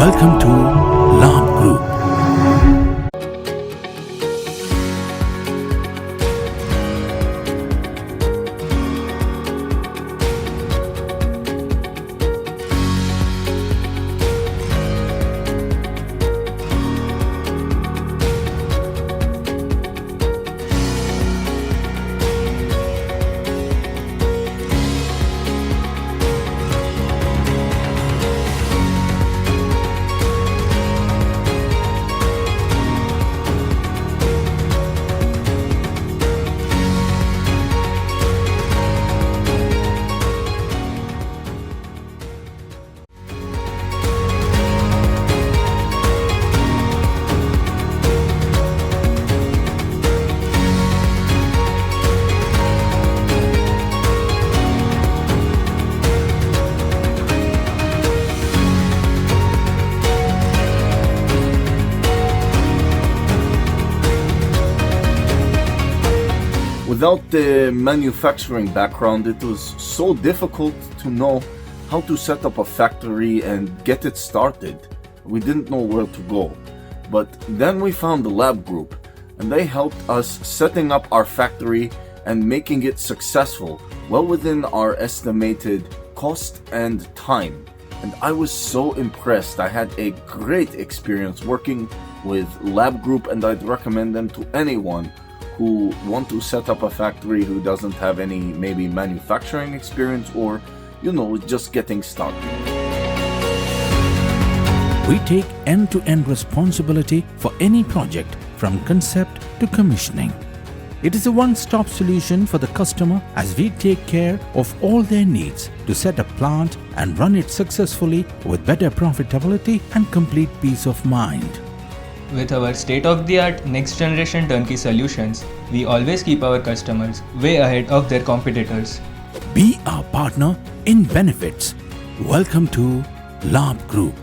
Welcome to Labh Group. Without the manufacturing background, it was so difficult to know how to set up a factory and get it started. We didn't know where to go. But then we found the Labh Group, and they helped us setting up our factory and making it successful, well within our estimated cost and time. And I was so impressed. I had a great experience working with Labh Group, and I'd recommend them to anyone who want to set up a factory who doesn't have any maybe manufacturing experience or, just getting started. We take end-to-end responsibility for any project from concept to commissioning. It is a one-stop solution for the customer as we take care of all their needs to set a plant and run it successfully with better profitability and complete peace of mind. With our state-of-the-art next-generation turnkey solutions, we always keep our customers way ahead of their competitors. Be our partner in benefits. Welcome to Labh Group.